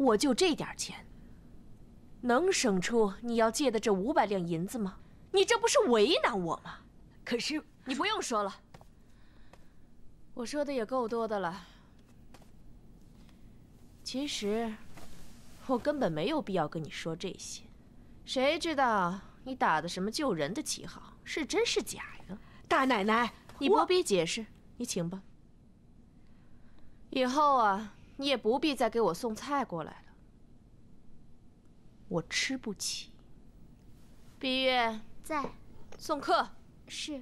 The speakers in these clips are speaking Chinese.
我就这点钱，能省出你要借的这500两银子吗？你这不是为难我吗？可是你不用说了，我说的也够多的了。其实，我根本没有必要跟你说这些。谁知道你打的什么救人的旗号，是真是假呀？大奶奶，你不必解释，你请吧。以后啊，你也不必再给我送菜过来了，我吃不起。碧月在。送客。是。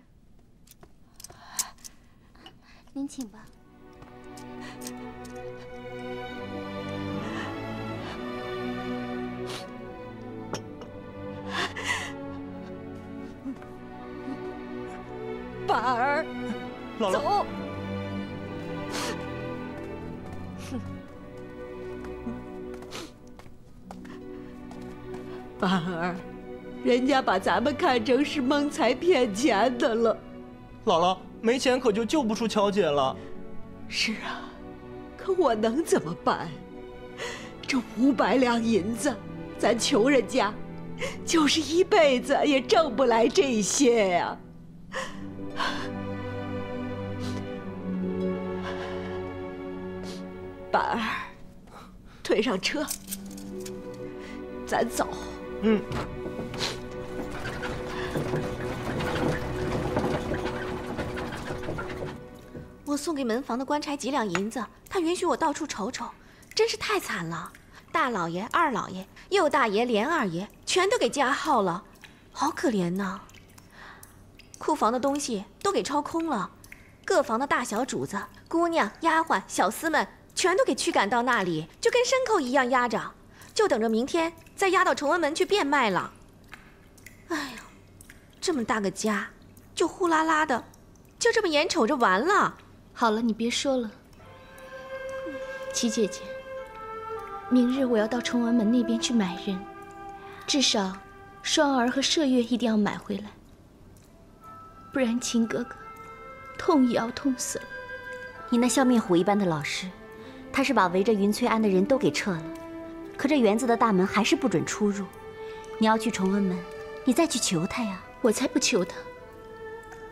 您请吧。板儿，姥姥，走。板儿，人家把咱们看成是蒙财骗钱的了。姥姥，没钱可就救不出乔姐了。是啊，可我能怎么办？这500两银子，咱穷人家，就是一辈子也挣不来这些呀。板儿，推上车，咱走。嗯。我送给门房的官差几两银子，他允许我到处瞅瞅，真是太惨了。大老爷、二老爷、右大爷、连二爷全都给加号了，好可怜呐。库房的东西都给抄空了，各房的大小主子、姑娘、丫鬟、小厮们全都给驱赶到那里，就跟牲口一样压着，就等着明天再押到崇文门去变卖了。哎呀，这么大个家，就呼啦啦的，就这么眼瞅着完了。好了，你别说了。齐姐姐，明日我要到崇文门那边去买人，至少双儿和麝月一定要买回来，不然秦哥哥痛也要痛死了。你那笑面虎一般的老师，他是把围着云翠庵的人都给撤了，可这园子的大门还是不准出入。你要去崇文门，你再去求他呀。我才不求他，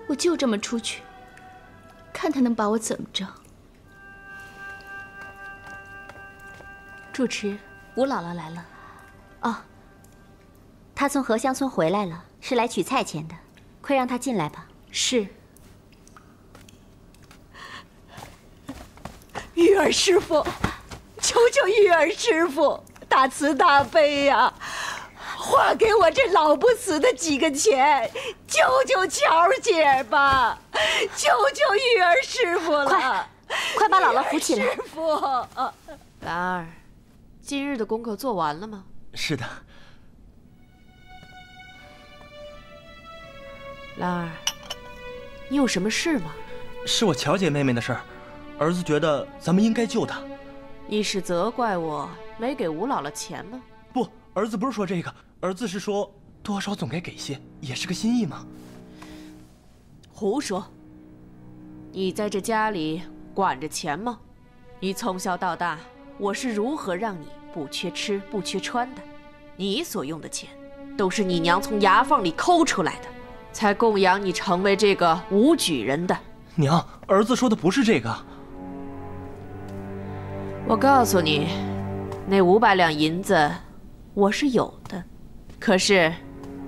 我就这么出去，看他能把我怎么着。住持，吴姥姥来了。哦，她从河乡村回来了，是来取菜钱的，快让她进来吧。是。玉儿师傅，求求玉儿师傅，大慈大悲呀，还给我这老不死的几个钱，救救乔姐吧！求求玉儿师傅了！快把姥姥扶起来！师傅，兰儿，今日的功课做完了吗？是的。兰儿，你有什么事吗？是我乔姐妹妹的事儿，儿子觉得咱们应该救她。你是责怪我没给吴姥姥钱吗？不，儿子不是说这个，儿子是说多少总该给些，也是个心意嘛。胡说！你在这家里管着钱吗？你从小到大，我是如何让你不缺吃不缺穿的？你所用的钱，都是你娘从牙缝里抠出来的，才供养你成为这个武举人的。娘，儿子说的不是这个。我告诉你，那500两银子我是有的，可是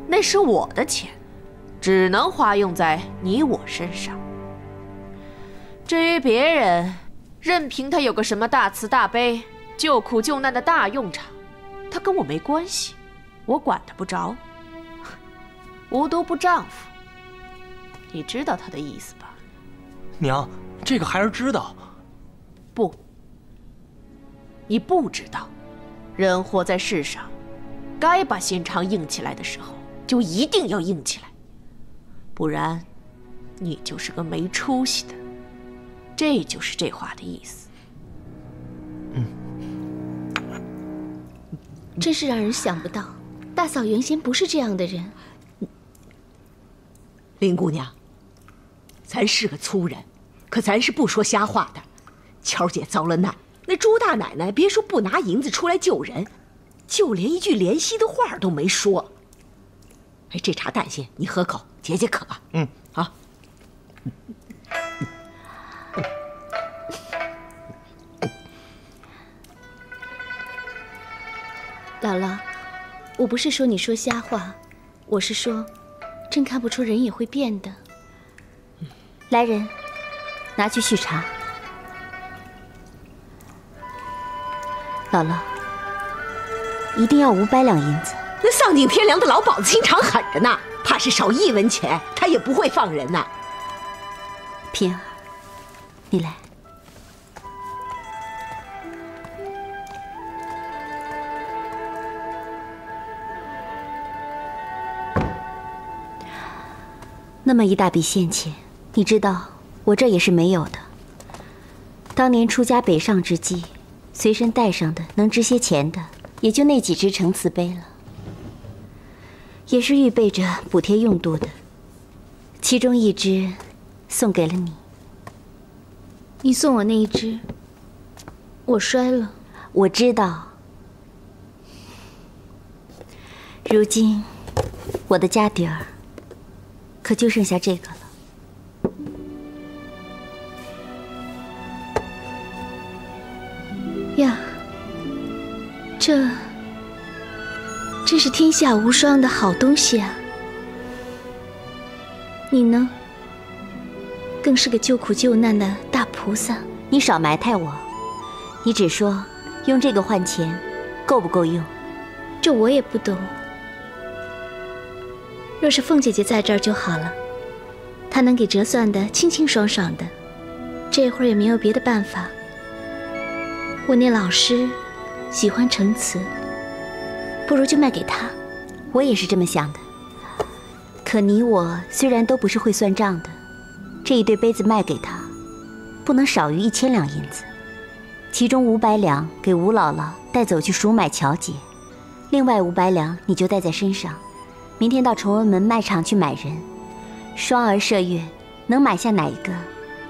那是我的钱，只能花用在你我身上。至于别人，任凭他有个什么大慈大悲、救苦救难的大用场，他跟我没关系，我管他不着。无毒不丈夫，你知道他的意思吧？娘，这个孩儿知道。不，你不知道。人活在世上，该把心肠硬起来的时候，就一定要硬起来，不然，你就是个没出息的。这就是这话的意思。真是让人想不到，大嫂原先不是这样的人。林姑娘，咱是个粗人，可咱是不说瞎话的。乔姐遭了难，那朱大奶奶别说不拿银子出来救人，就连一句怜惜的话都没说。哎，这茶淡些，你喝口解解渴。好。姥姥，我不是说你说瞎话，我是说，真看不出人也会变的。来人，拿去续茶。姥姥，一定要500两银子。那丧尽天良的老鸨子心肠狠着呢，怕是少1文钱，他也不会放人呐。平儿，你来。那么一大笔现钱，你知道我这也是没有的。当年出家北上之际，随身带上的能值些钱的，也就那几只成瓷杯了，也是预备着补贴用度的。其中一只送给了你。你送我那一只，我摔了。我知道。如今，我的家底儿可就剩下这个了。呀，这真是天下无双的好东西啊！你呢，更是个救苦救难的大菩萨。你少埋汰我，你只说用这个换钱，够不够用？这我也不懂。若是凤姐姐在这儿就好了，她能给折算的清清爽爽的，这会儿也没有别的办法。我那老师喜欢成瓷，不如就卖给他。我也是这么想的。可你我虽然都不是会算账的，这一对杯子卖给他，不能少于1000两银子，其中500两给吴姥姥带走去赎买乔姐，另外500两你就带在身上，明天到崇文门卖场去买人。双儿麝月能买下哪一个，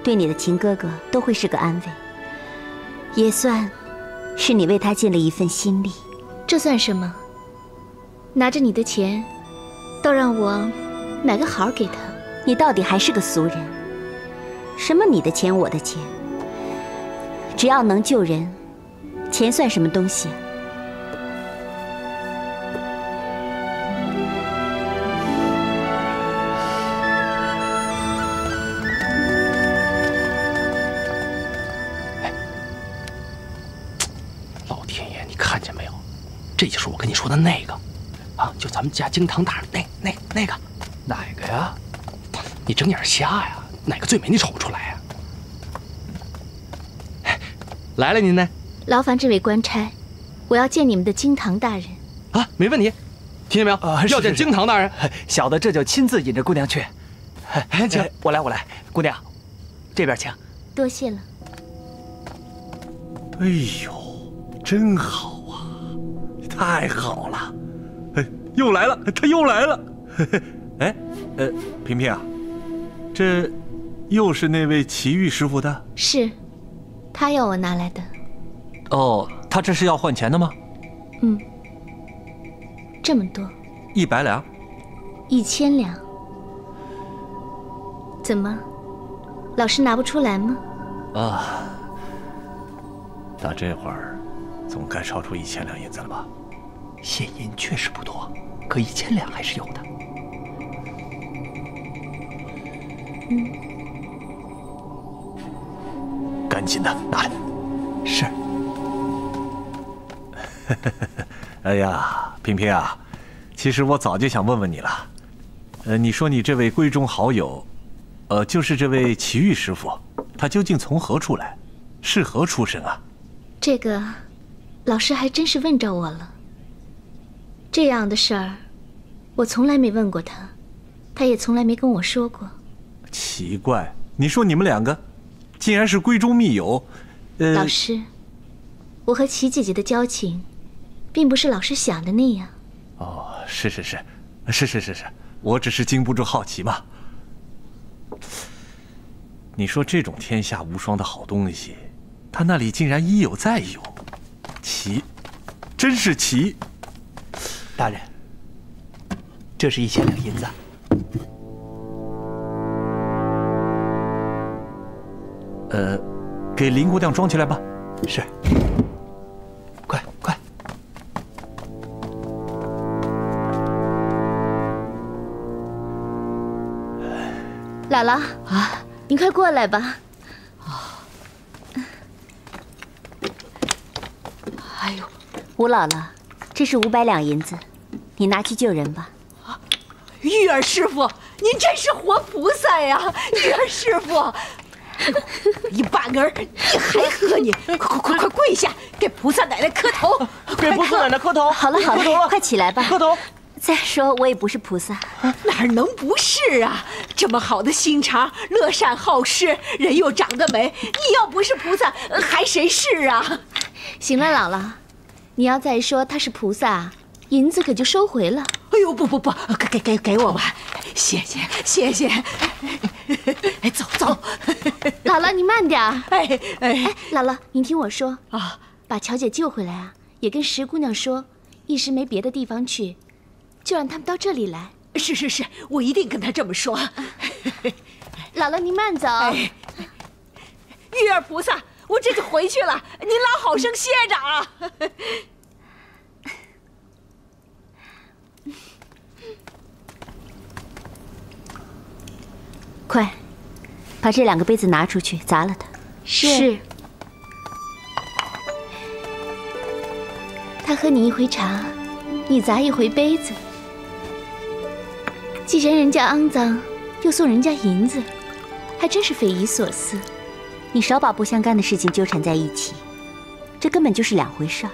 对你的秦哥哥都会是个安慰，也算是你为他尽了一份心力。这算什么？拿着你的钱，倒让我买个好给他。你到底还是个俗人。什么你的钱我的钱，只要能救人，钱算什么东西啊？老天爷，你看见没有？这就是我跟你说的那个，啊，就咱们家惊堂大人那个，哪个呀？你睁眼瞎呀？哪个最美？你瞅不出来呀？来了您呢？劳烦这位官差，我要见你们的惊堂大人。啊，没问题，听见没有？要见惊堂大人。小的这就亲自引着姑娘去。请，我来，姑娘，这边请。多谢了。哎呦，真好啊，太好了！又来了，他又来了。哎，萍萍啊，这又是那位奇遇师傅的？是，他要我拿来的。哦，他这是要换钱的吗？嗯，这么多，100两，1000两。怎么，老师拿不出来吗？啊，到这会儿，总该超出1000两银子了吧？现银确实不多，可1000两还是有的。赶紧的拿来。是。哎呀，萍萍啊，其实我早就想问问你了。你说你这位闺中好友，就是这位奇遇师傅，他究竟从何处来，是何出身啊？这个，老师还真是问着我了。这样的事儿，我从来没问过他，他也从来没跟我说过。奇怪，你说你们两个，竟然是闺中密友。老师，我和齐姐姐的交情，并不是老师想的那样。哦，是，我只是禁不住好奇嘛。你说这种天下无双的好东西，他那里竟然一有再有，奇，真是奇。大人，这是1000两银子。给林姑娘装起来吧。是。快快。姥姥啊，你快过来吧。哎呦，吴姥姥，这是500两银子，你拿去救人吧。玉儿师傅，您真是活菩萨呀！玉儿师傅，你半个儿，你还喝你？快跪下，给菩萨奶奶磕头！给菩萨奶奶磕头！好了好了，快起来吧。磕头。再说我也不是菩萨，哪能不是啊？这么好的心肠，乐善好施，人又长得美，你要不是菩萨，还谁是啊？行了，姥姥，你要再说他是菩萨，银子可就收回了。哎呦，不，给我吧，谢谢。哎，走。姥姥，你慢点儿。哎，姥姥，您听我说啊，把乔姐救回来啊，也跟石姑娘说，一时没别的地方去，就让他们到这里来。是，我一定跟他这么说。姥姥，您慢走。玉儿菩萨，我这就回去了，您老好生歇着啊。快，把这2个杯子拿出去，砸了它。是。他喝你一回茶，你砸一回杯子。既然人家肮脏，又送人家银子，还真是匪夷所思。你少把不相干的事情纠缠在一起，这根本就是2回事儿。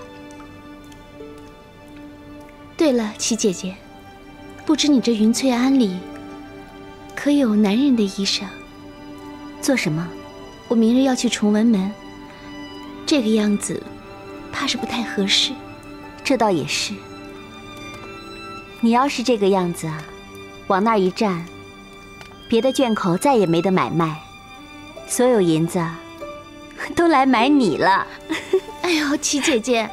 对了，齐姐姐，不知你这云翠庵里可有男人的衣裳？做什么？我明日要去崇文门，这个样子怕是不太合适。这倒也是。你要是这个样子啊，往那儿一站，别的眷口再也没得买卖，所有银子都来买你了。哎呦，齐姐姐，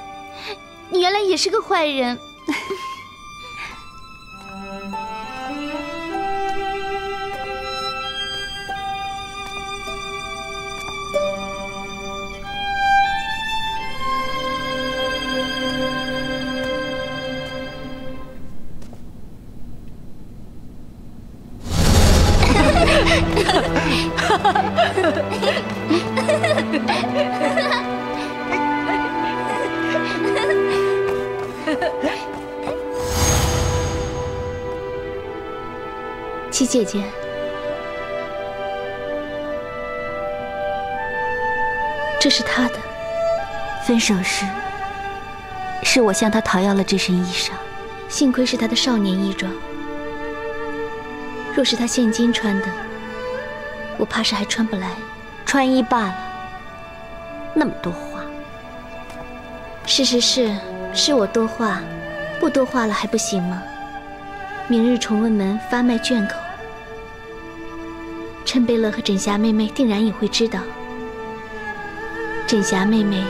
你原来也是个坏人。齐姐姐，这是他的。分手时，是我向他讨要了这身衣裳，幸亏是他的少年衣装。若是他现今穿的，我怕是还穿不来。穿衣罢了，那么多话。是我多话，不多话了还不行吗？明日崇文门发卖卷口，陈贝勒和枕霞妹妹定然也会知道，枕霞妹妹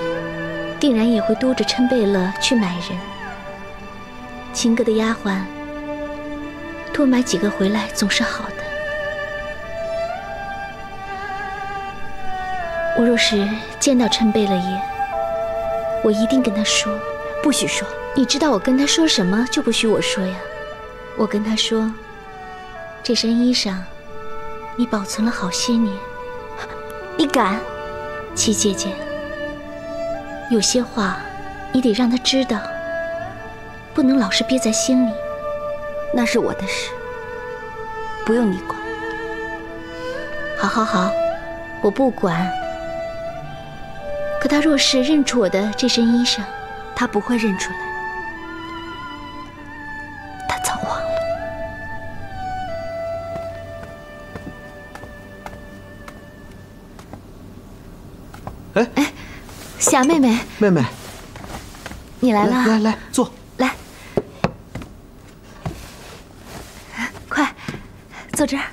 定然也会督着陈贝勒去买人。秦阁的丫鬟多买几个回来总是好的。我若是见到陈贝勒爷，我一定跟他说。不许说。你知道我跟他说什么就不许我说呀。我跟他说，这身衣裳你保存了好些年。你敢？齐姐姐，有些话你得让他知道，不能老是憋在心里。那是我的事，不用你管。好，我不管。可他若是认出我的这身衣裳，他不会认出来，他早忘了。哎，霞妹妹，妹妹，你来了。来，坐。来，快，坐这儿。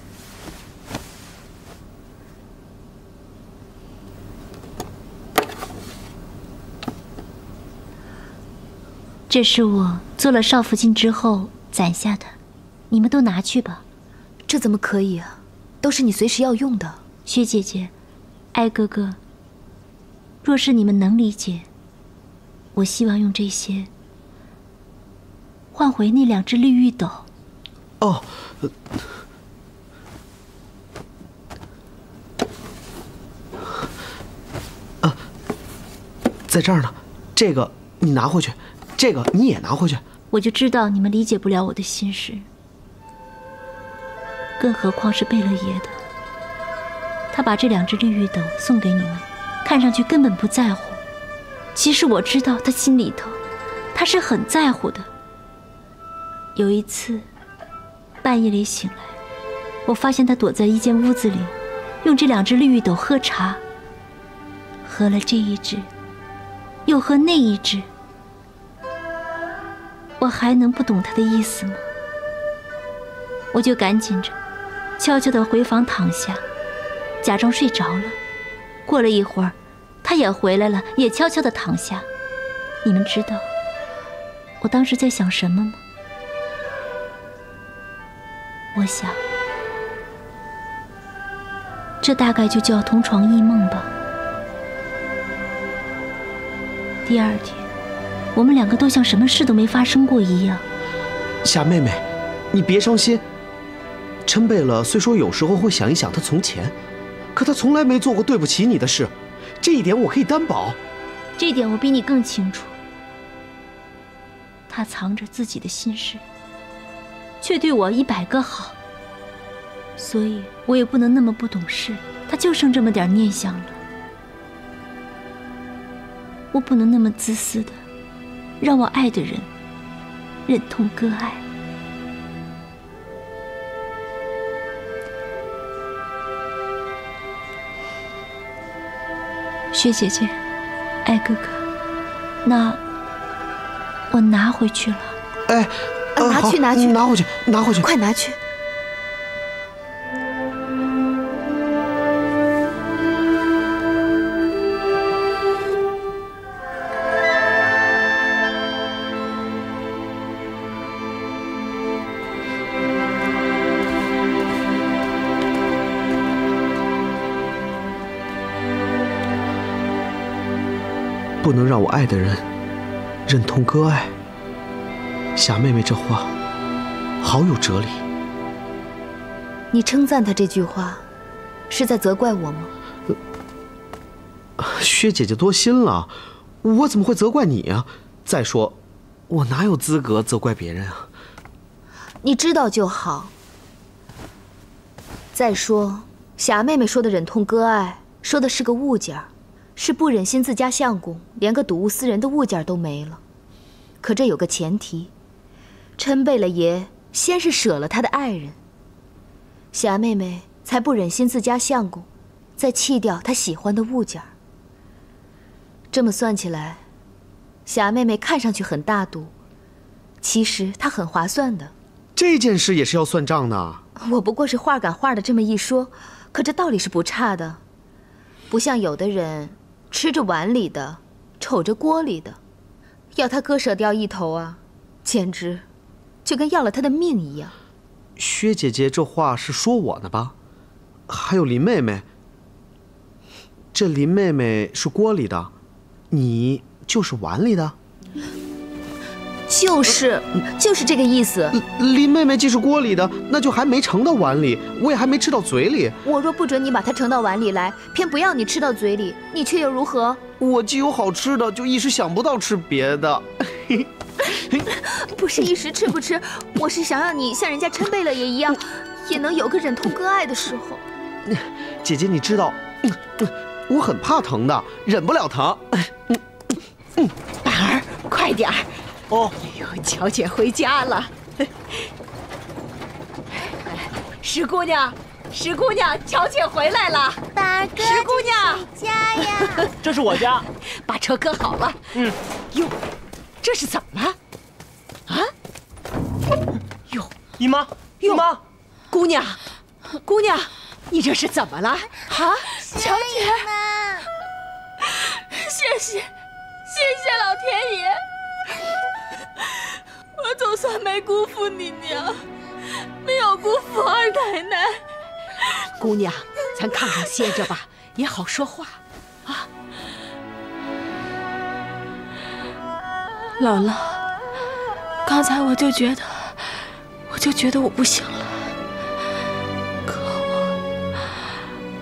这是我做了少福晋之后攒下的，你们都拿去吧。这怎么可以啊？都是你随时要用的。薛姐姐，艾哥哥，若是你们能理解，我希望用这些换回那2只绿玉斗。哦，在这儿呢，这个你拿回去，这个你也拿回去。我就知道你们理解不了我的心事，更何况是贝勒爷的。他把这2只绿玉斗送给你们，看上去根本不在乎，其实我知道他心里头，他是很在乎的。有一次半夜里醒来，我发现他躲在一间屋子里，用这2只绿玉斗喝茶，喝了这一只又喝那一只，我还能不懂他的意思吗？我就赶紧着悄悄地回房躺下，假装睡着了。过了一会儿，他也回来了，也悄悄地躺下。你们知道我当时在想什么吗？我想，这大概就叫同床异梦吧。第2天，我们2个都像什么事都没发生过一样。霞妹妹，你别伤心。陈贝勒虽说有时候会想一想他从前，可他从来没做过对不起你的事，这一点我可以担保。这一点我比你更清楚。他藏着自己的心事，却对我100个好，所以我也不能那么不懂事。他就剩这么点念想了，我不能那么自私的让我爱的人忍痛割爱。薛姐姐，艾哥哥，那我拿回去了。哎，拿去拿去，拿回去，拿回去，快拿去。不能让我爱的人忍痛割爱。霞妹妹这话好有哲理。你称赞她这句话，是在责怪我吗？薛姐姐多心了，我怎么会责怪你啊？再说，我哪有资格责怪别人啊？你知道就好。再说，霞妹妹说的忍痛割爱，说的是个物件儿。是不忍心自家相公连个睹物思人的物件都没了，可这有个前提，陈贝勒爷先是舍了他的爱人，霞妹妹才不忍心自家相公再弃掉他喜欢的物件。这么算起来，霞妹妹看上去很大度，其实她很划算的。这件事也是要算账的。我不过是话赶话的这么一说，可这道理是不差的，不像有的人。吃着碗里的，瞅着锅里的，要他割舍掉一头啊，简直就跟要了他的命一样。薛姐姐这话是说我呢吧？还有林妹妹，这林妹妹是锅里的，你就是碗里的。就是这个意思。林妹妹既是锅里的，那就还没盛到碗里，我也还没吃到嘴里。我若不准你把它盛到碗里来，偏不要你吃到嘴里，你却又如何？我既有好吃的，就一时想不到吃别的。不是一时吃不吃，我是想让你像人家陈贝勒爷一样，也能有个忍痛割爱的时候。姐姐，你知道，我很怕疼的，忍不了疼。板儿，快点儿。哦，哎呦，乔姐回家了。石姑娘，石姑娘，乔姐回来了。板儿哥，石姑娘，家呀。这是我家。把车搁好了。哟，这是怎么了？啊？哟，姨妈，姨妈，姑娘，姑娘，你这是怎么了？啊？乔姐，谢谢老天爷。算没辜负你娘，没有辜负二奶奶。姑娘，咱炕上歇着吧，也好说话啊。姥姥，刚才我就觉得我不行了，可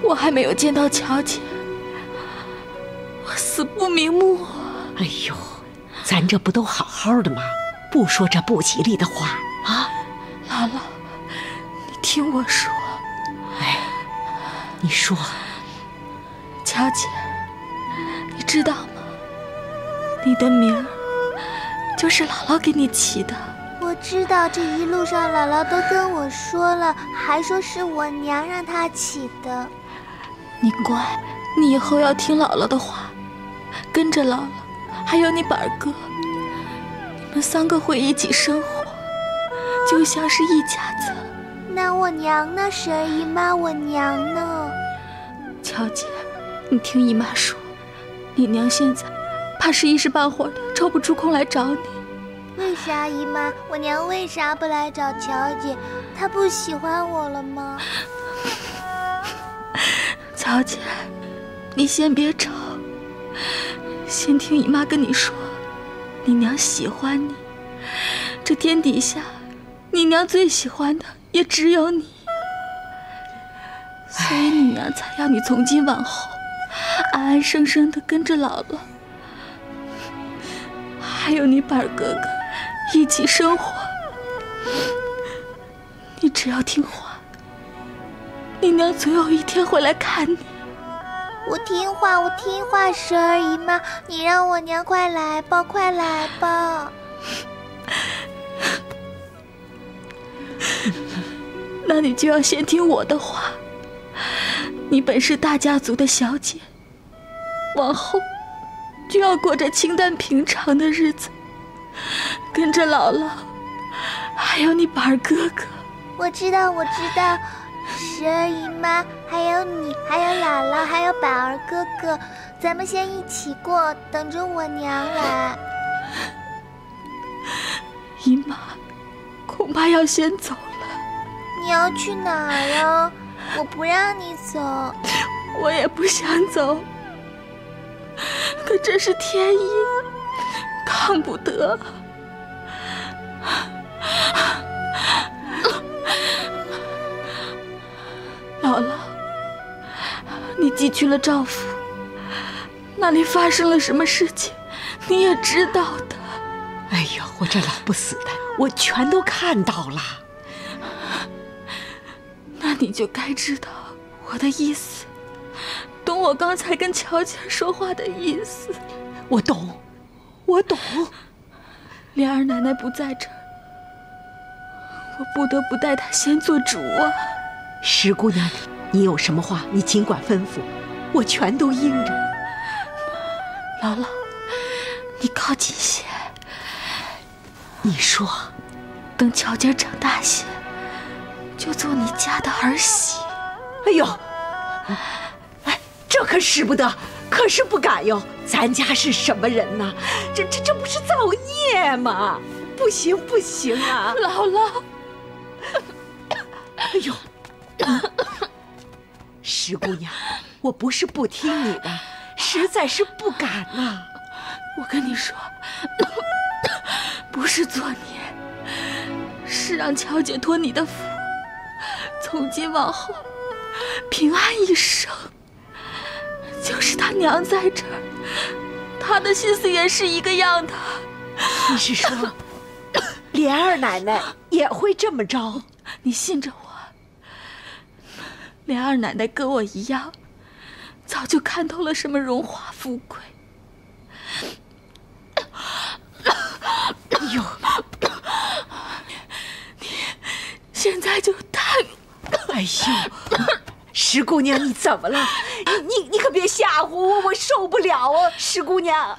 我还没有见到乔姐，我死不瞑目。哎呦，咱这不都好好的吗？不说这不吉利的话啊！姥姥，你听我说。哎，你说，乔姐，你知道吗？你的名儿就是姥姥给你起的。我知道，这一路上姥姥都跟我说了，还说是我娘让她起的。你乖，你以后要听姥姥的话，跟着姥姥，还有你板儿哥，你们3个会一起生活，就像是一家子。那我娘呢？婶儿姨妈，我娘呢？乔姐，你听姨妈说，你娘现在怕是一时半会儿的抽不出空来找你。为啥姨妈？我娘为啥不来找乔姐？她不喜欢我了吗？乔姐，你先别吵，先听姨妈跟你说，你娘喜欢你，这天底下，你娘最喜欢的也只有你，所以你娘才要你从今往后安安生生的跟着姥姥，还有你板儿哥哥一起生活。你只要听话，你娘总有一天会来看你。我听话，我听话，婶儿姨妈，你让我娘快来吧，快来吧。那你就要先听我的话。你本是大家族的小姐，往后就要过着清淡平常的日子，跟着姥姥，还有你板儿哥哥。我知道，我知道，婶儿姨妈，还有你，还有姥姥，还有板儿哥哥，咱们先一起过，等着我娘来。姨妈，恐怕要先走了。你要去哪儿啊？我不让你走。我也不想走，可这是天意，抗不得。姥姥，你寄去了赵府，那里发生了什么事情，你也知道的。哎呦，我这老不死的，我全都看到了。那你就该知道我的意思，懂我刚才跟乔姐说话的意思。我懂，我懂。莲儿奶奶不在这儿，我不得不代她先做主啊。石姑娘，你有什么话你尽管吩咐，我全都应着。姥姥，你靠近些。你说，等乔姐长大些，就做你家的儿媳。哎呦，哎，这可使不得，可是不敢哟。咱家是什么人呐？这不是造孽吗？不行不行啊！姥姥，哎呦，石姑娘，我不是不听你的，实在是不敢呐。我跟你说，不是作孽，是让乔姐托你的福，从今往后平安一生。就是她娘在这儿，她的心思也是一个样的。你是说，莲二奶奶也会这么着？你信着我，莲二奶奶跟我一样，早就看透了什么荣华富贵。哎呦，你现在就太……哎呦，石姑娘，你怎么了？你可别吓唬我，我受不了啊！石姑娘，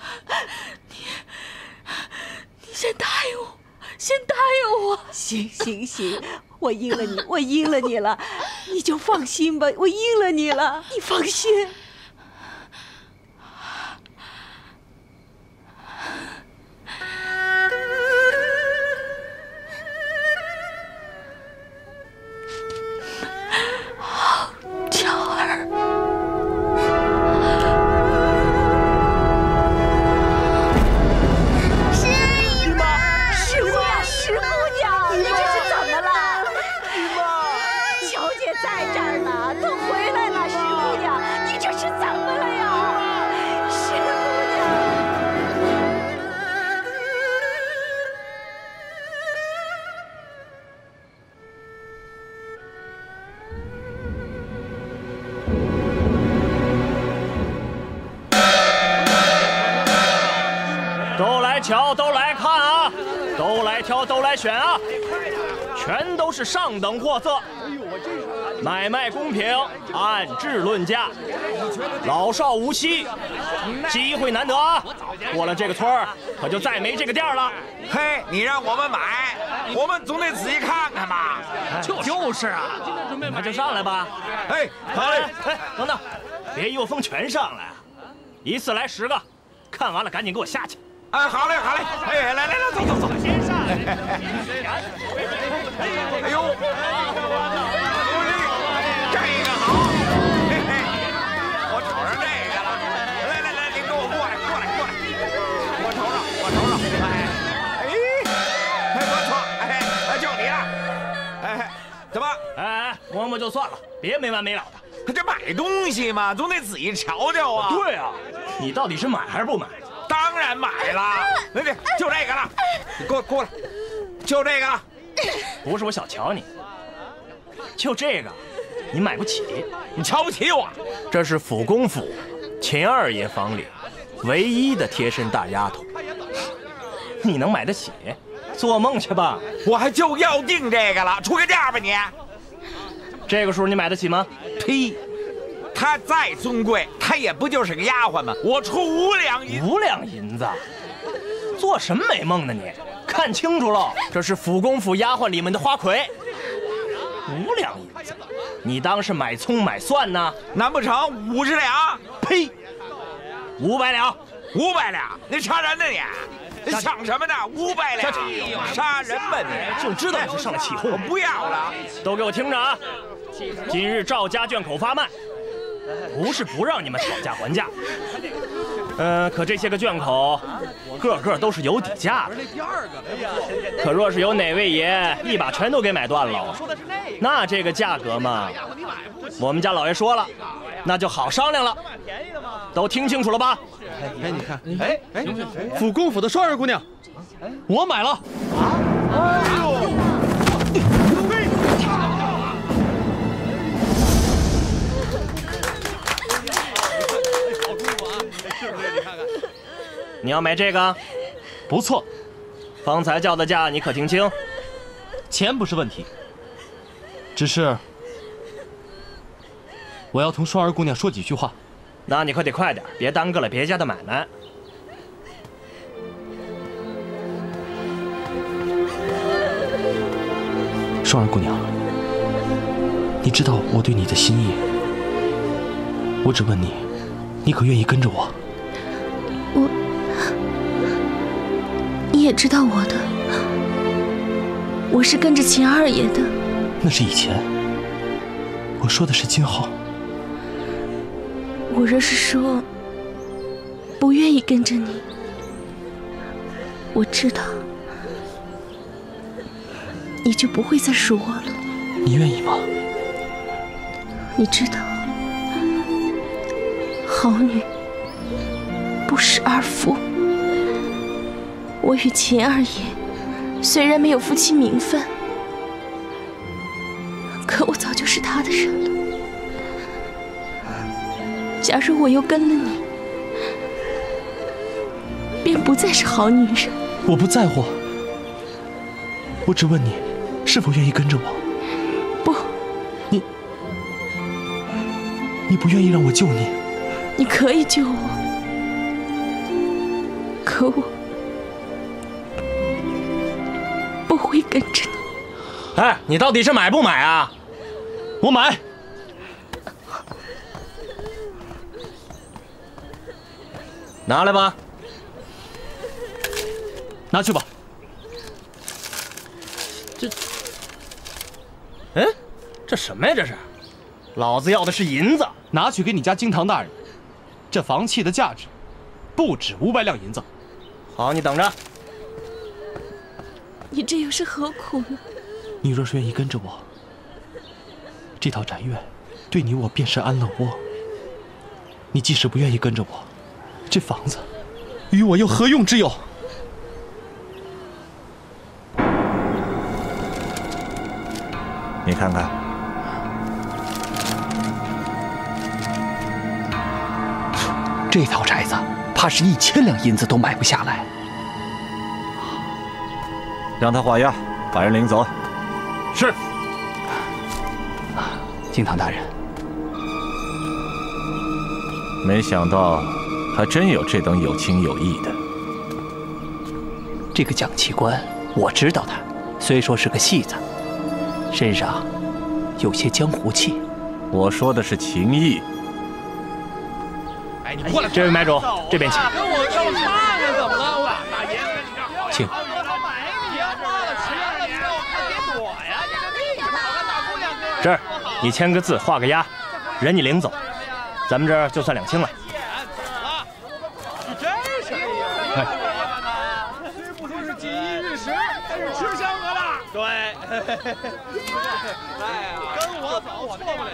你先答应我，先答应我。行行行，我应了你，我应了你了，你就放心吧，我应了你了，你放心。来瞧，都来看啊，都来挑，都来选啊，全都是上等货色。买卖公平，按质论价，老少无稀，机会难得啊！过了这个村儿，可就再没这个店了。嘿，你让我们买，我们总得仔细看看嘛。就是啊，那就上来吧。哎，好嘞。哎，等等，别一窝蜂全上来啊，一次来10个，看完了赶紧给我下去。哎，好嘞，好嘞。哎，来，走。先上来。哎呦。这个好，嘿嘿，我瞅上这个了。来，您给我过来，我瞅瞅，哎，不错，哎，就你了，哎，怎么？哎，摸摸就算了，别没完没了的。这买东西嘛，总得仔细瞧瞧啊。对啊，你到底是买还是不买？当然买了，来，就这个了，过来，就这个了。不是我小瞧你，就这个。你买不起，你瞧不起我？这是府公府秦二爷房里唯一的贴身大丫头，你能买得起？做梦去吧！我还就要定这个了，出个价吧你。这个数你买得起吗？呸！她再尊贵，她也不就是个丫鬟吗？我出5两银。5两银子？做什么美梦呢你？看清楚了，这是府公府丫鬟里面的花魁。5两银子，你当是买葱买蒜呢？难不成50两？呸！500两，500两，你杀人呢你？想什么呢？500两，杀人吧你！就知道你是上来起哄。我不要了，都给我听着啊！今日赵家卷口发卖，不是不让你们讨价还价。可这些个卷口，个个都是有底价的。可若是有哪位爷一把全都给买断了，那这个价格嘛，我们家老爷说了，那就好商量了。都听清楚了吧？哎，你看，府公府的双儿姑娘，我买了。哎呦！你要买这个？不错。方才叫的价你可听清？钱不是问题，只是我要同双儿姑娘说几句话。那你可得快点，别耽搁了别家的买卖。双儿姑娘，你知道我对你的心意，我只问你，你可愿意跟着我？你也知道我的，我是跟着秦二爷的。那是以前，我说的是今后。我若是说不愿意跟着你，我知道你就不会再数我了。你愿意吗？你知道，好女不识二夫。我与秦二爷虽然没有夫妻名分，可我早就是他的人了。假如我又跟了你，便不再是好女人。我不在乎，我只问你，是否愿意跟着我？不，你不愿意让我救你？你可以救我，可我不会跟着你。哎，你到底是买不买啊？我买。拿来吧。拿去吧。这什么呀？这是，老子要的是银子，拿去给你家惊堂大人。这房契的价值不止500两银子。好，你等着。你这又是何苦呢？你若是愿意跟着我，这套宅院对你我便是安乐窝。你即使不愿意跟着我，这房子与我又何用之有？你看看，这套宅子怕是1000两银子都买不下来。让他画押，把人领走。是。敬堂大人，没想到还真有这等有情有义的。这个蒋奇官，我知道他，虽说是个戏子，身上有些江湖气。我说的是情义。哎，你过来，这位买主，这边请。跟我要他呢，怎么了？大爷，请。这儿，你签个字，画个押，人你领走，咱们这儿就算两清了。真是哎，是不是锦衣玉食，还是吃香喝辣？对。哎呀，跟我走，我错不了。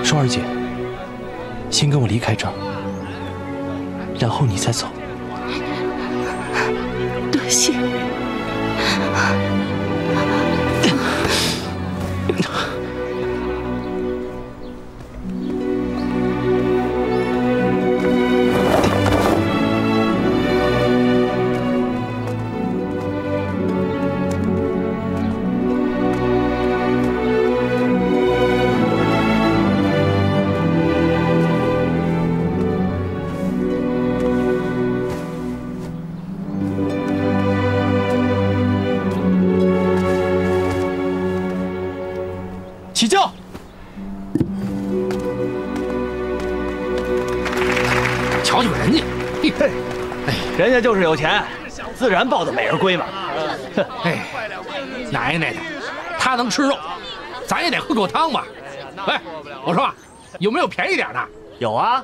双儿姐，先跟我离开这儿，然后你再走。多谢。起轿！瞧瞧人家，嘿，人家就是有钱，自然抱得美人归嘛。哎，奶奶的，他能吃肉，咱也得喝口汤吧？喂，我说，有没有便宜点的？有啊，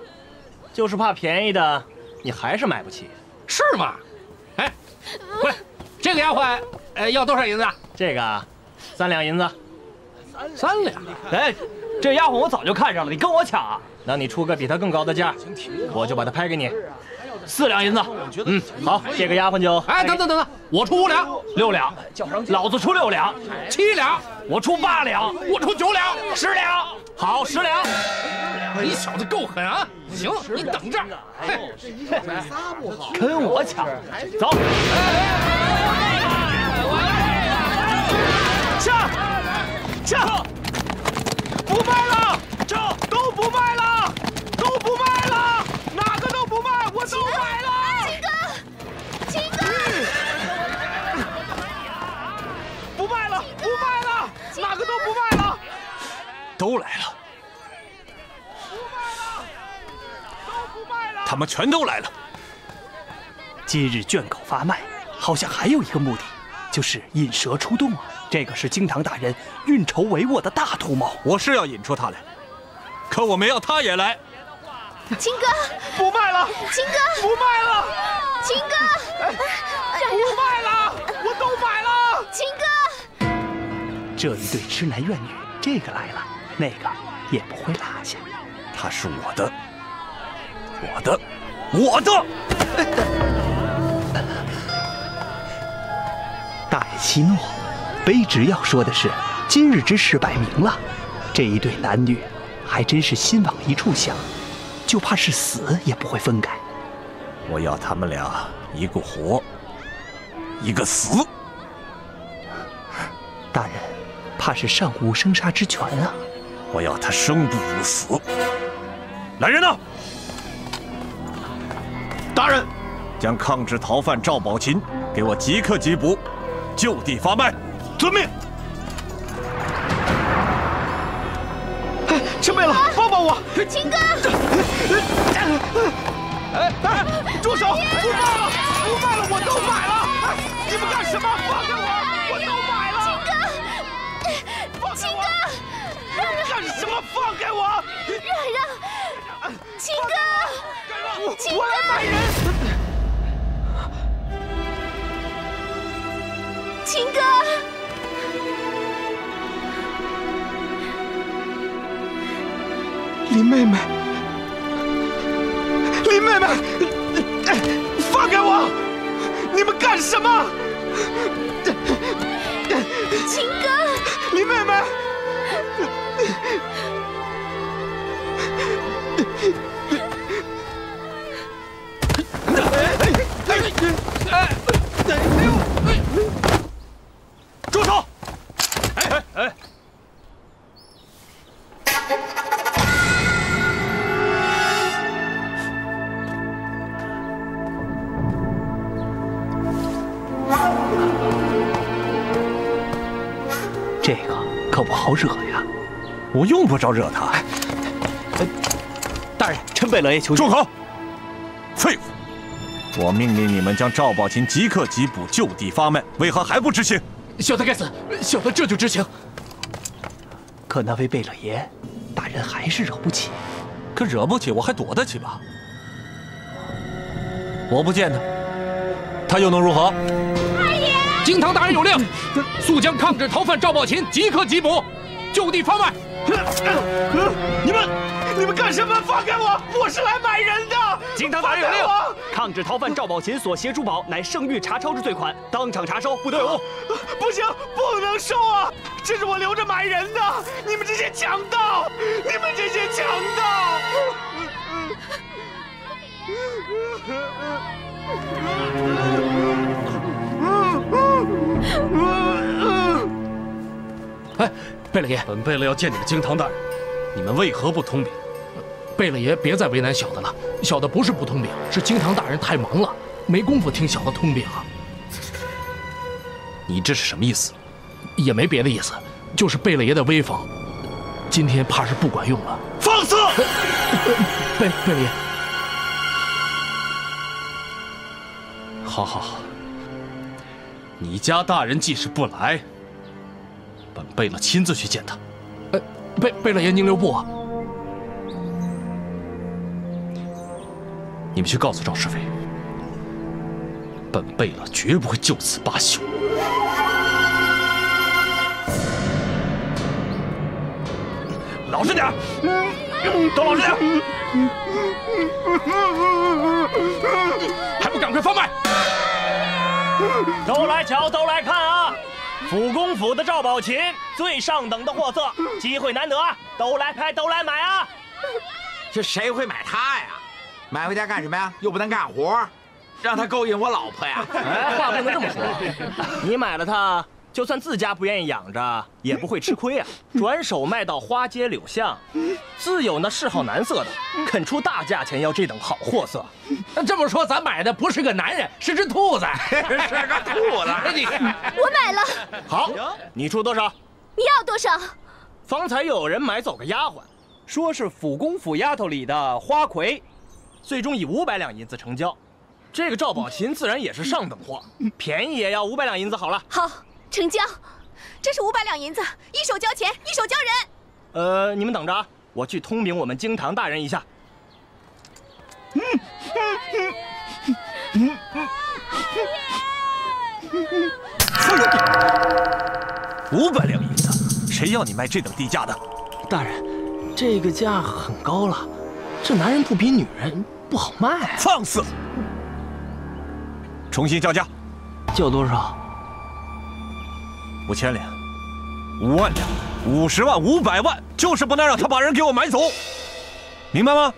就是怕便宜的你还是买不起。是吗？哎，喂，这个丫鬟，要多少银子？这个3两银子。3两？哎，这丫鬟我早就看上了，你跟我抢啊？那你出个比她更高的价，我就把她拍给你。4两银子。嗯，好，这个丫鬟就……哎，等，我出5两，6两，老子出6两，7两，我出8两，我出9两，10两，好，10两。你小子够狠啊！行，你等着。嘿，跟我抢，走。撤！不卖了！撤！都不卖了！都不卖了！哪个都不卖，我都买了！秦哥，不卖了！不卖了！哪个都不卖了！都来了！他们全都来了！今日卷口发卖，好像还有一个目的，就是引蛇出洞啊！这个是京堂大人运筹帷幄的大图谋。我是要引出他来，可我们要他也来。秦哥，不卖了！秦哥，不卖了！秦哥，不卖了！我都买了！秦哥，这一对痴男怨女，这个来了，那个也不会落下。他是我的，我的，我的！大爷息怒，卑职要说的是，今日之事摆明了，这一对男女还真是心往一处想，就怕是死也不会分开。我要他们俩一个活，一个死。大人，怕是尚无生杀之权啊！我要他生不如死。来人呐！大人，将抗制逃犯赵宝琴给我即刻缉捕，就地发卖。遵命。前辈了，帮帮我！秦哥！哎，住手！不卖了，不卖了，我都买了！你们干什么？放开我！我都买了！秦哥，干什么？放开我！让，秦哥，秦哥，我来买人！秦哥。林妹妹，林妹妹，放开我！你们干什么？秦哥，林妹妹，这个可不好惹呀。我用不着惹他。大人，臣贝勒爷求住口！废物！我命令你们将赵宝琴即刻缉捕，就地发卖，为何还不执行？小的该死，小的这就执行。可那位贝勒爷，大人还是惹不起。可惹不起，我还躲得起吧？我不见他，他又能如何？二爷，京堂大人有令，速将抗旨逃犯赵宝琴即刻缉捕，就地发卖。你们干什么？放开我！我是来买人的。京堂大人有令，抗旨逃犯赵宝琴所携珠宝乃圣谕查抄之罪款，当场查收，不得有误。不行，不能收啊！这是我留着买人的。你们这些强盗！你们这些强盗！哎，贝勒爷，本贝勒要见你们京堂大人，你们为何不通禀？贝勒爷别再为难小的了，小的不是不通禀，是京堂大人太忙了，没工夫听小的通禀啊。你这是什么意思？也没别的意思，就是贝勒爷的威风，今天怕是不管用了。放肆！贝勒爷，好，你家大人即使不来，本贝勒亲自去见他。贝勒爷您留步啊！你们去告诉赵世飞，本贝勒绝不会就此罢休。老实点，都老实点，还不赶快放卖！都来瞧，都来看啊！府公府的赵宝琴，最上等的货色，机会难得，都来拍，都来买啊！这谁会买它呀？买回家干什么呀？又不能干活，让他勾引我老婆呀？哎，话不能这么说。你买了它，就算自家不愿意养着，也不会吃亏啊。转手卖到花街柳巷，自有那嗜好男色的，肯出大价钱要这等好货色。这么说，咱买的不是个男人，是只兔子，是个兔子。你我买了。好，你出多少？你要多少？方才有人买走个丫鬟，说是府公府丫头里的花魁，最终以500两银子成交。这个赵宝琴自然也是上等货，便宜也要500两银子好了。好，成交。这是500两银子，一手交钱，一手交人。你们等着啊，我去通禀我们京堂大人一下。500两银子，谁要你卖这等低价的？大人，这个价很高了，这男人不比女人不好卖。放肆！重新叫价。叫多少？5000两，5万两，50万，500万，就是不能让他把人给我买走，明白吗？